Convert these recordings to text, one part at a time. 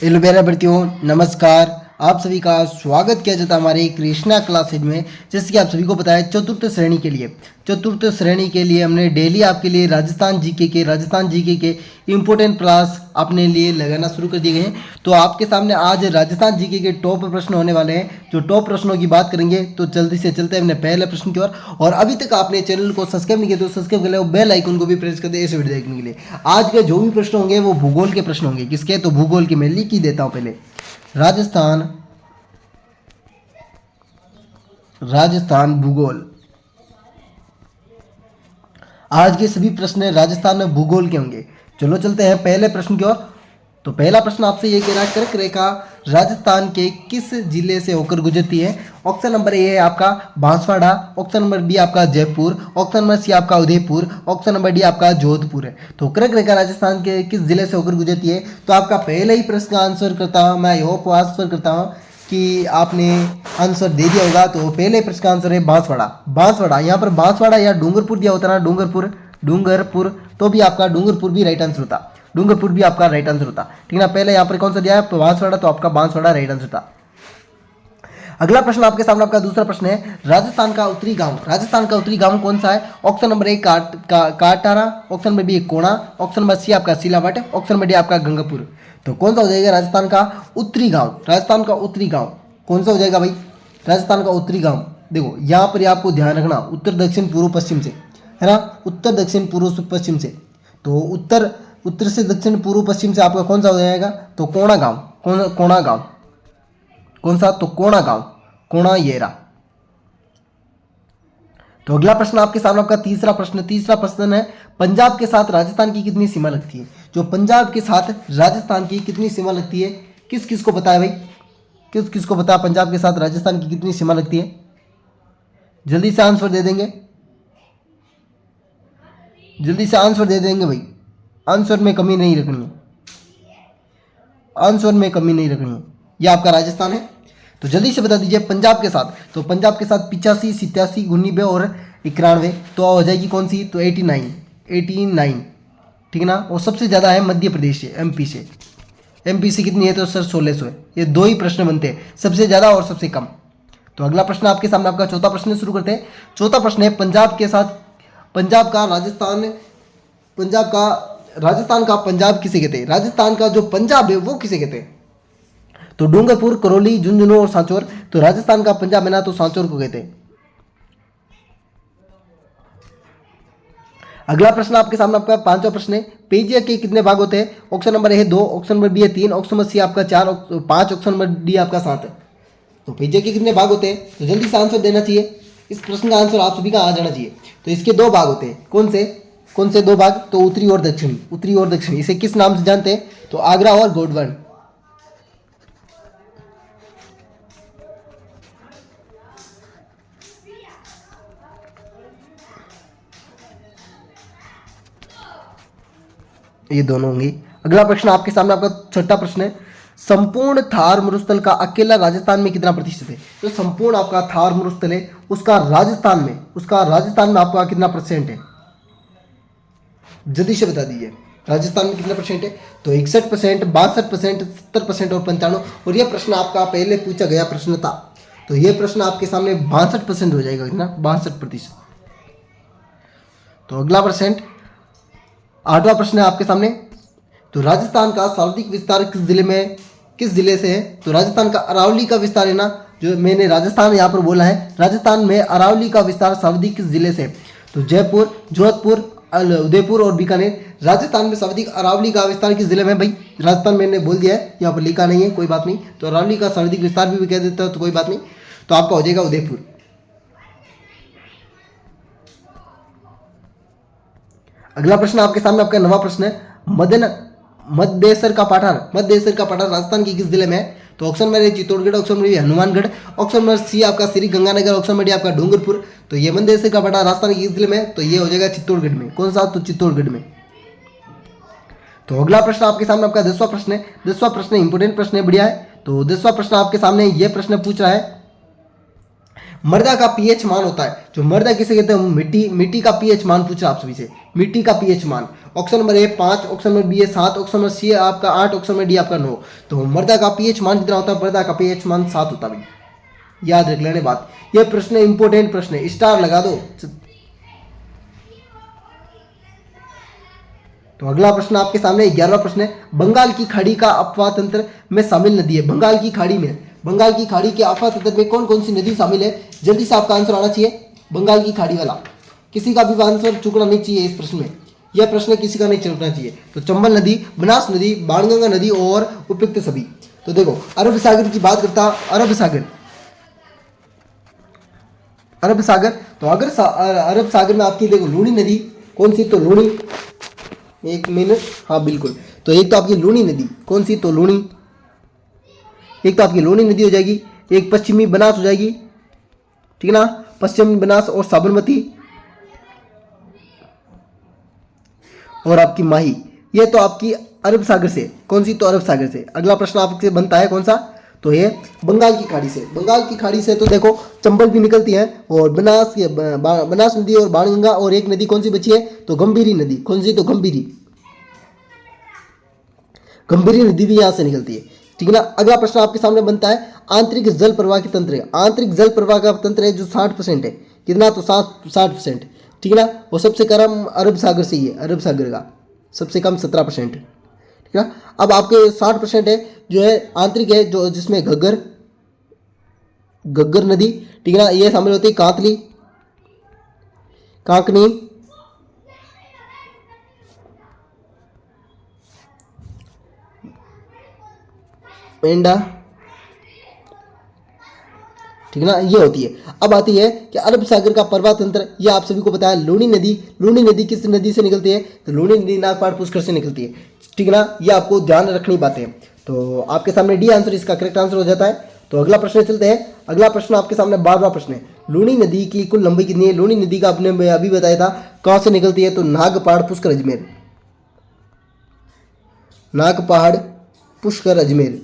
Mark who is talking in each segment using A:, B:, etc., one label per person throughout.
A: Hello प्यारे बच्चों, नमस्कार। आप सभी का स्वागत किया जाता है हमारे कृष्णा क्लासेज में। जैसे कि आप सभी को पता है, चतुर्थ श्रेणी के लिए हमने डेली आपके लिए राजस्थान जीके के इम्पोर्टेंट क्लास अपने लिए लगाना शुरू कर दिए गए हैं। तो आपके सामने आज राजस्थान जीके के टॉप प्रश्न होने वाले हैं। जो टॉप प्रश्नों की बात करेंगे तो जल्दी से चलते हैं अपने पहले प्रश्न की ओर। और अभी तक आपने चैनल को सब्सक्राइब नहीं किया तो सब्सक्राइब कर ले, बेल आइकन को भी प्रेस कर दे ऐसे वीडियो देखने के लिए। आज के जो भी प्रश्न होंगे वो भूगोल के प्रश्न होंगे। किसके? तो भूगोल के। मैं लिख ही देता हूं पहले। राजस्थान भूगोल। आज के सभी प्रश्न राजस्थान में भूगोल के होंगे। चलो चलते हैं पहले प्रश्न की ओर। तो पहला प्रश्न आपसे ये कह रहा है, कर्क रेखा राजस्थान के किस जिले से होकर गुजरती है? ऑप्शन नंबर ए है आपका बांसवाड़ा, ऑप्शन नंबर बी आपका जयपुर, ऑप्शन नंबर सी आपका उदयपुर, ऑप्शन नंबर डी आपका जोधपुर है। तो कर्क रेखा राजस्थान के किस जिले से होकर गुजरती है? तो आपका पहले ही प्रश्न का आंसर करता हूँ मैं, होप आंसर करता हूँ कि आपने आंसर दे दिया होगा। तो पहले प्रश्न का आंसर है बांसवाड़ा। यहाँ पर बांसवाड़ा या डूंगरपुर दिया होता ना, डूंगरपुर तो भी आपका डूंगरपुर भी राइट आंसर होता। डूंगरपुर भी आपका राइट आंसर होता, ठीक है ना। पहले यहाँ पर कौन सा दिया है? बांसवाड़ा, तो आपका बांसवाड़ा राइट आंसर था। अगला प्रश्न आपके सामने, आपका दूसरा प्रश्न है, राजस्थान का उत्तरी गांव कौन सा है? Option number A Katara, option number B Kona, option number C आपका सिलावट, ऑप्शन नंबर डी आपका गंगापुर। तो कौन सा हो जाएगा राजस्थान का उत्तरी गांव? कौन सा हो जाएगा भाई? राजस्थान का उत्तरी गांव। देखो यहाँ पर आपको ध्यान रखना, उत्तर दक्षिण पूर्व पश्चिम से, है ना, उत्तर दक्षिण पूर्व पश्चिम से। तो उत्तर से दक्षिण पूर्व पश्चिम से आपका कौन सा हो जाएगा? तो कोणा गांव। कौन सा? तो कोणा ये रहा। तो अगला प्रश्न आपके सामने, आपका तीसरा प्रश्न है, पंजाब के साथ राजस्थान की कितनी सीमा लगती है? जो पंजाब के साथ राजस्थान की कितनी सीमा लगती है? किस को पता है भाई? किस को पता है पंजाब के साथ राजस्थान की कितनी सीमा लगती है? जल्दी से आंसर दे देंगे भाई। आंसर में कमी नहीं रखनी है। ये आपका राजस्थान है। तो जल्दी से बता दीजिए पंजाब के साथ। तो पंजाब के साथ 85, 87, 89 और 91। तो हो जाएगी कौन सी? तो 89, ठीक है ना। और सबसे ज़्यादा है मध्य प्रदेश से, एमपी से कितनी है? तो सर 1600 है। ये दो ही प्रश्न बनते हैं, सबसे ज़्यादा और सबसे कम। तो अगला प्रश्न आपके सामने, आपका चौथा प्रश्न शुरू करते हैं। चौथा प्रश्न है, राजस्थान का पंजाब किसे कहते हैं? राजस्थान का जो पंजाब है वो किसे कहते हैं? तो डूंगरपुर, करौली, झुंझुनू और सांचौर। तो राजस्थान का पंजाब है ना, तो सांचौर को कहते हैं। अगला प्रश्न आपके सामने, आपका पांचवा प्रश्न है, पेजिया के कितने भाग होते हैं? ऑप्शन नंबर ए है 2, ऑप्शन नंबर बी है 3, ऑप्शन नंबर सी आपका 4, 5, ऑप्शन नंबर डी आपका 7 है। तो पेजिया के कितने भाग होते हैं? तो जल्दी से आंसर देना चाहिए। इस प्रश्न का आंसर आप सभी का आ जाना चाहिए। तो इसके दो भाग होते हैं। कौन से दो भाग? तो उत्तरी और दक्षिणी। इसे किस नाम से जानते हैं? तो आगरा और गोंडवाना। ये दोनों होंगी। अगला प्रश्न आपके सामने, आपका छठा प्रश्न है, संपूर्ण थार मरुस्थल का अकेला राजस्थान में कितना प्रतिशत है? तो संपूर्ण आपका थार मरुस्थल है, उसका राजस्थान में आपका कितना परसेंट है? जल्दी से बता दीजिए, राजस्थान में कितना परसेंट है? तो 61%, 62%, 70% और 95%। और यह प्रश्न आपका पहले पूछा गया प्रश्न था। तो यह प्रश्न आपके सामने 62% हो जाएगा, कितना? 62%। तो अगला प्रश्न, आठवां प्रश्न है आपके सामने, तो राजस्थान का सर्वाधिक विस्तार किस जिले से है? तो राजस्थान का अरावली का विस्तार है ना, जो मैंने राजस्थान यहाँ पर बोला है, राजस्थान में अरावली का विस्तार सर्वाधिक किस जिले से है? तो जयपुर, जोधपुर, उदयपुर और बीकानेर। राजस्थान में सर्वाधिक अरावली का विस्तार किस जिले में? भाई राजस्थान मैंने बोल दिया है, यहाँ पर लिखा नहीं है, कोई बात नहीं। तो अरावली का सर्वाधिक विस्तार भी कह देता तो कोई बात नहीं। तो आपका हो जाएगा उदयपुर। अगला प्रश्न आपके सामने, आपका नवा प्रश्न है, मध्येसर का पठार राजस्थान के किस जिले में है? तो option number A Chittorgarh, option number B Hanumangarh, option number C आपका Shri Ganganagar, option number D आपका डूंगरपुर। तो ये मध्येसर का पठार राजस्थान के किस जिले में? तो ये हो जाएगा चित्तौड़गढ़ में। कौन सा? तो चित्तौड़गढ़ में। तो अगला प्रश्न आपके सामने, आपका 10वां प्रश्न इंपोर्टेंट प्रश्न है, बढ़िया है। तो 10वां प्रश्न आपके सामने ये प्रश्न पूछ रहा है, मृदा का पीएच मान होता है, जो मृदा किसे कहते हैं? मिट्टी का पीएच मान पूछा आप सभी से, मिट्टी का पीएच मान। Option number A 5, option number B है 7, ऑप्शन नंबर सी है आपका 8, ऑप्शन नंबर डी आपका 9। तो मृदा का पीएच मान कितना होता है? मृदा का पीएच मान 7 होता है भाई, याद रख लेने बात। यह प्रश्न इंपोर्टेंट प्रश्न है, स्टार लगा दो। तो अगला प्रश्न आपके सामने 11वां प्रश्न है, बंगाल की खाड़ी का अफवाह तंत्र में शामिल नदी है। बंगाल की खाड़ी में, बंगाल की खाड़ी के अफवाह तंत्र में कौन कौन सी नदी शामिल है? जल्दी से आपका आंसर आना चाहिए, बंगाल की खाड़ी वाला। किसी का भी आंसर चूकना नहीं चाहिए इस प्रश्न में, यह प्रश्न किसी का नहीं चूकना चाहिए। तो चंबल नदी, बनास नदी, बाणगंगा नदी और उपयुक्त सभी। तो देखो अरब सागर की बात करता, अरब सागर, अरब सागर, तो अगर अरब सागर में आपकी देखो लूनी नदी कौन सी? तो लूनी, एक मिनट, हाँ बिल्कुल। तो एक तो आपकी लूनी नदी कौन सी? तो लूनी, एक तो आपकी लूनी नदी हो जाएगी, एक पश्चिमी बनास हो जाएगी, ठीक है ना, पश्चिमी बनास और साबरमती और आपकी माही, ये तो आपकी अरब सागर से, कौन सी? तो अरब सागर से। अगला प्रश्न आपसे बनता है कौन सा? तो ये बंगाल की खाड़ी से। बंगाल की खाड़ी से तो देखो चंबल भी निकलती है और बनास, बनास नदी और बाणगंगा, और एक नदी कौन सी बची है? तो गंभीरी नदी, कौन सी? तो गंभीरी, गंभीरी नदी भी यहाँ से निकलती है, ठीक है ना। अगला प्रश्न आपके सामने बनता है, आंतरिक जल प्रवाह की तंत्र है। आंतरिक जल प्रवाह का तंत्र है जो 60% है, कितना? तो 60%, ठीक है ना। वो सबसे कम अरब सागर से ही है, अरब सागर का सबसे कम 17%, ठीक है ना। अब आपके 60% है जो है आंतरिक है, जो जिसमें घग्गर, घग्गर नदी, ठीक है ना, ये शामिल होती है, कांतली, कांकनी, मेंढा, ठीक है ना, ये होती है। अब आती है कि अरब सागर का प्रवाह तंत्र, ये आप सभी को पता है, लूनी नदी। लूनी नदी किस नदी से निकलती है? तो लूनी नदी नागपाड़ पुष्कर से निकलती है, ठीक है ना, ये आपको ध्यान रखनी बातें। तो आपके सामने डी आंसर इसका करेक्ट आंसर हो जाता है। तो अगला प्रश्न चलते हैं। अगला प्रश्न आपके सामने 12वां प्रश्न है, लूनी नदी की कुल लंबाई कितनी है? लूनी नदी का आपने अभी बताया था कहाँ से निकलती है? तो नागपाड़ पुष्कर अजमेर, नागपाड़ पुष्कर अजमेर,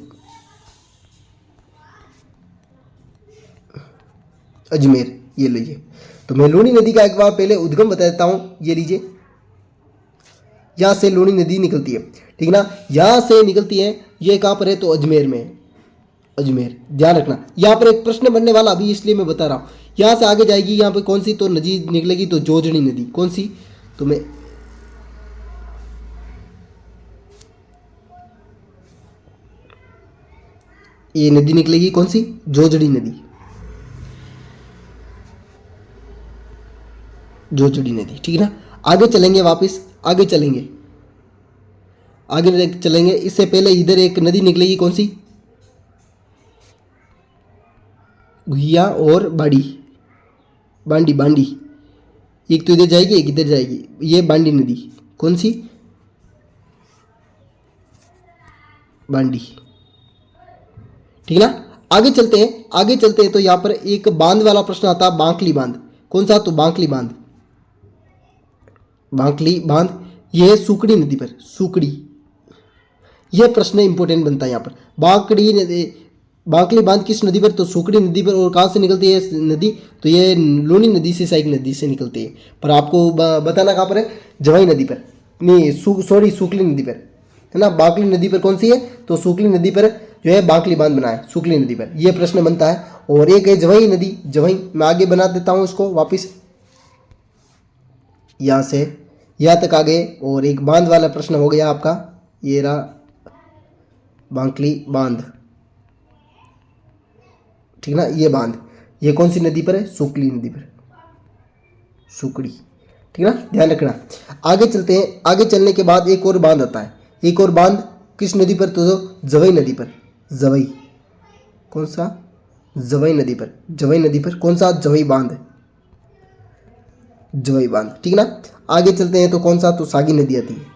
A: अजमेर, ये लीजिए। तो मैं लूनी नदी का एक बार पहले उद्गम बता देता हूँ, ये लीजिए, यहाँ से लूनी नदी निकलती है, ठीक ना, यहाँ से निकलती है, ये कहाँ पर है? तो अजमेर में, अजमेर, ध्यान रखना। यहाँ पर एक प्रश्न बनने वाला अभी इसलिए मैं बता रहा हूँ। यहाँ से आगे जाएगी, यहाँ पे कौन सी तो नदी निकलेगी? तो जोजनी नदी, कौन सी? तो मैं ये नदी निकलेगी कौन सी? जोजड़ी नदी, जोजड़ी नदी, ठीक है ना। आगे चलेंगे, वापस आगे चलेंगे, आगे चलेंगे। इससे पहले इधर एक नदी निकलेगी कौन सी? घुइया और बाड़ी, बांडी, बांडी, एक तो इधर जाएगी एक इधर जाएगी, ये बांडी नदी, कौन सी? बांडी, ठीक है ना। आगे चलते हैं, आगे चलते हैं। तो यहाँ पर एक बांध वाला प्रश्न आता है, बांकली बांध, कौन सा? तो बांकली बांध, बांकली बांध, ये सुकड़ी नदी पर, सुकड़ी, यह प्रश्न इंपोर्टेंट बनता है यहाँ पर। बांकड़ी नदी, बांकली बांध किस नदी पर? तो सुकड़ी नदी पर। और कहाँ से निकलती है नदी? तो ये लूनी नदी से, सहायक नदी से निकलती है। पर आपको बताना कहाँ पर है? जवाई नदी पर, नहीं सॉरी सुकली नदी पर, है ना। बांकली नदी पर कौन सी है? तो सुकली नदी पर जो है बांकली बांध बना है, सुकली नदी पर, यह प्रश्न बनता है। और एक है जवाई नदी, जवाई, मैं आगे बना देता हूँ इसको वापिस, यहाँ से यहाँ तक आ गए। और एक बांध वाला प्रश्न हो गया आपका, ये रहा बांकली बांध, ठीक ना, ये बांध, ये कौन सी नदी पर है? सुकली नदी पर, सुकड़ी, ठीक है ना, ध्यान रखना। आगे चलते हैं। आगे चलने के बाद एक और बांध आता है, एक और बांध किस नदी पर? तो जवई नदी पर, जवई, कौन सा? जवई नदी पर, जवई नदी पर कौन सा? जवई बांध, जवई बांध, ठीक ना। आगे चलते हैं तो कौन सा? तो सागी नदी आती है,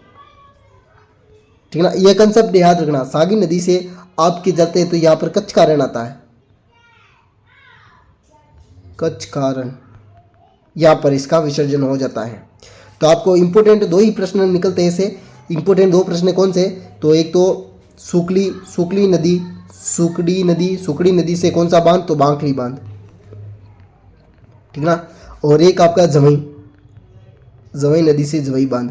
A: ठीक ना। यह कंसेप्ट याद रखना, सागी नदी से आपके जाते हैं तो यहाँ पर कच्छ कारण आता है, कच्छ कारण, यहाँ पर इसका विसर्जन हो जाता है। तो आपको इंपोर्टेंट दो ही प्रश्न निकलते हैं इसे, इंपोर्टेंट दो प्रश्न कौन से? तो एक तो सुकली, सुकली नदी, सुकड़ी नदी, सुकड़ी नदी से कौन सा बांध? तो बांकली बांध, ठीक ना। और एक आपका जवई, जवई नदी से जवई बांध,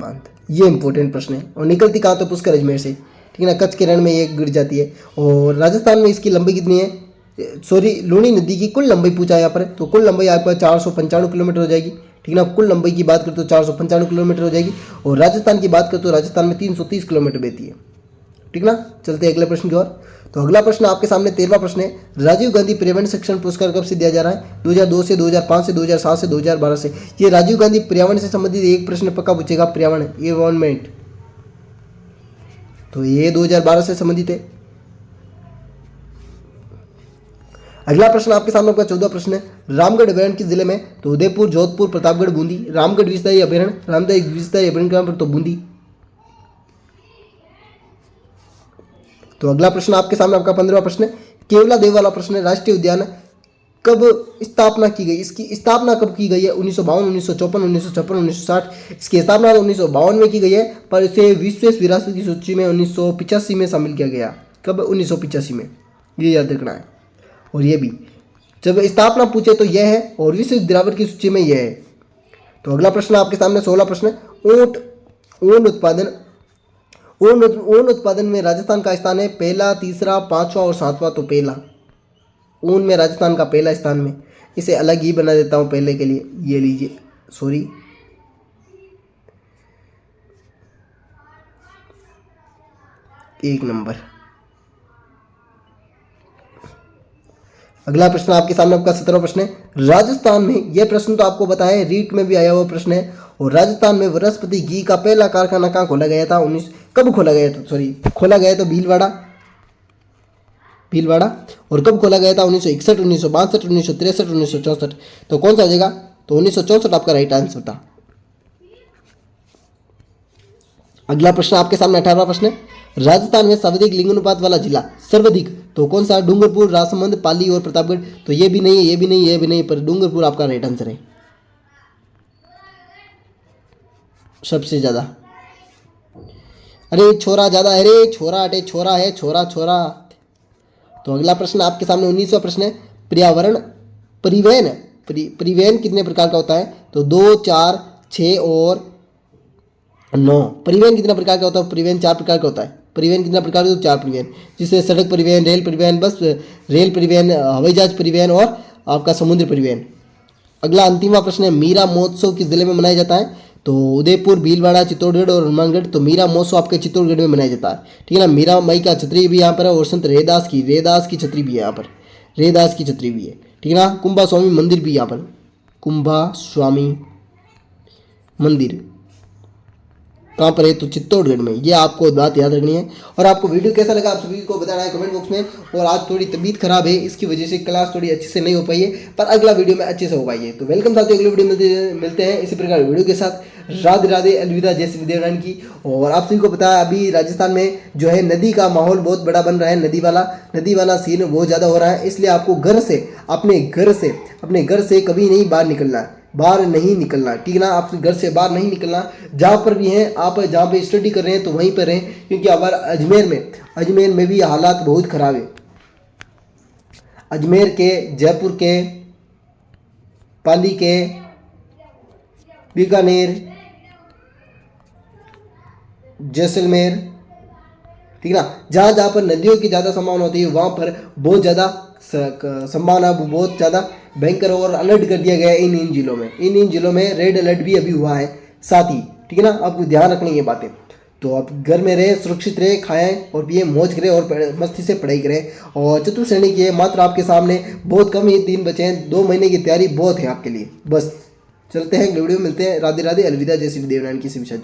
A: बांध, ये इंपॉर्टेंट प्रश्न है। और निकलती कहाँ तो पुष्कर अजमेर से, ठीक है ना, कच्छ के रण में ये गिर जाती है। और राजस्थान में इसकी लंबाई कितनी है, सॉरी लूनी नदी की कुल लंबाई पूछा है यहाँ पर, तो कुल लंबाई आपका 495 किलोमीटर हो जाएगी, ठीक है ना। कुल लंबाई की बात करें तो 495 किलोमीटर हो जाएगी। और राजस्थान की बात करें तो राजस्थान में 330 किलोमीटर बहती है, ठीक ना। चलते हैं अगले प्रश्न की ओर। तो अगला प्रश्न आपके सामने 13वां प्रश्न है, राजीव गांधी पर्यावरण शिक्षण पुरस्कार कब से दिया जा रहा है, 2002 से, 2005 से, 2007 से, 2012 से। ये राजीव गांधी पर्यावरण से संबंधित एक प्रश्न पक्का पूछेगा, पर्यावरण एनवायरमेंट, तो ये 2012 से संबंधित है। अगला प्रश्न आपके सामने आपका 14वां प्रश्न है, रामगढ़ अभ्यारण्य किस जिले में, तो उदयपुर, जोधपुर, प्रतापगढ़, बूंदी। रामगढ़ विषधारी अभ्यारण्य, रामगढ़ विषधारी अभ्यारण्य कहाँ पर, तो बूंदी। तो अगला प्रश्न आपके सामने आपका 15वां प्रश्न है, केवला देव वाला प्रश्न है, राष्ट्रीय उद्यान कब स्थापना की गई, इसकी स्थापना कब की गई है, 1952, 1954, 1956, 1960। इसकी स्थापना 1952 में की गई है, पर इसे विश्व विरासत की सूची में 1985 में शामिल किया गया। कब, 1985 में, ये याद रखना है। और ये भी जब स्थापना पूछे तो यह है, और विश्व विरासत की सूची में यह है। तो अगला प्रश्न आपके सामने 16 प्रश्न है, ऊन उत्पादन में राजस्थान का स्थान है, पहला, तीसरा, पांचवा और सातवां। तो पहला, ऊन में राजस्थान का पहला स्थान में, इसे अलग ही बना देता हूं पहले के लिए, ये लीजिए, सॉरी, एक नंबर। अगला प्रश्न आपके सामने आपका 17वां प्रश्न है, राजस्थान में, यह प्रश्न तो आपको पता है, रीट में भी आया हुआ प्रश्न है। और राजस्थान में वनस्पति घी का पहला कारखाना कहाँ खोला गया था, कब खोला गया था, सॉरी खोला गया था भीलवाड़ा। और कब खोला गया था, 1961, 1962, 1963, 1964। तो कौन सा हो जाएगा, तो 1964 आपका राइट आंसर था। अगला प्रश्न आपके सामने 18वां प्रश्न है, राजस्थान में सर्वाधिक लिंगानुपात वाला जिला, सर्वाधिक, तो कौन सा, डूंगरपुर, राजसमंद, पाली और प्रतापगढ़। तो ये भी नहीं है, ये भी नहीं, ये भी नहीं, पर डूंगरपुर आपका राइट आंसर है सबसे ज्यादा। अरे छोरा ज्यादा, अरे छोरा हटे, छोरा है, छोरा छोरा। तो अगला प्रश्न आपके सामने 19वां प्रश्न है, पर्यावरण परिवहन कितने प्रकार का होता है, तो 2, 4, 6 और 9। परिवहन कितना प्रकार का होता है, परिवहन 4 प्रकार का होता है। परिवहन कितना प्रकार का, 4 परिवहन, जिससे सड़क परिवहन, रेल परिवहन, बस रेल परिवहन, हवाई जहाज परिवहन और आपका समुद्र परिवहन। अगला अंतिमा प्रश्न है, मीरा महोत्सव किस जिले में मनाया जाता है, तो उदयपुर, भीलवाड़ा, चित्तौड़गढ़ और हनुमानगढ़। तो मीरा महोत्सव आपके चित्तौड़गढ़ में मनाया जाता है, ठीक है ना। मीरा मई का छतरी भी यहाँ पर है, और संत रैदास की छतरी भी है यहाँ पर, रैदास की छतरी भी है, ठीक है ना। कुंभा स्वामी मंदिर भी यहाँ पर, कुंभा स्वामी मंदिर कहाँ पर है, तो चित्तौड़गढ़ में। ये आपको बात याद रखनी है। और आपको वीडियो कैसा लगा आप सभी को बताना है कमेंट बॉक्स में। और आज थोड़ी तबीयत खराब है, इसकी वजह से क्लास थोड़ी अच्छे से नहीं हो पाई है, पर अगला वीडियो में अच्छे से हो पाई है। तो वेलकम साथियों, अगले वीडियो मिलते हैं इसी प्रकार वीडियो के साथ। राधे राधे, अलविदा, जय श्री देवरान की। और आप सभी को पता है अभी राजस्थान में जो है नदी का माहौल बहुत बड़ा बन रहा है, नदी वाला सीन बहुत ज़्यादा हो रहा है। इसलिए आपको अपने घर से कभी नहीं बाहर निकलना, ठीक है ना। आप घर से बाहर नहीं निकलना, जहाँ पर भी हैं आप, जहाँ पे स्टडी कर रहे हैं तो वहीं पर रहें, क्योंकि हमारा अजमेर में भी हालात बहुत ख़राब है। अजमेर के, जयपुर के, पाली के, बीकानेर, जैसलमेर, ठीक है ना, जहाँ जहाँ पर नदियों की ज़्यादा संभावना होती है वहाँ पर बहुत ज़्यादा संभावना, बहुत ज़्यादा भयंकर और अलर्ट कर दिया गया है इन जिलों में रेड अलर्ट भी अभी हुआ है साथ ही, ठीक है ना। आपको ध्यान रखनी ये बातें। तो आप घर में रहे, सुरक्षित रहे, खाएं और पिए, मौज करें और मस्ती से पढ़ाई करें। और चतुर्थ श्रेणी की है मात्र आपके सामने, बहुत कम ही 3 बचे हैं, 2 महीने की तैयारी बहुत है आपके लिए। बस चलते हैं, वीडियो मिलते हैं, राधे राधे, अलविदा, जय श्री देवनारायण की शिक्षा।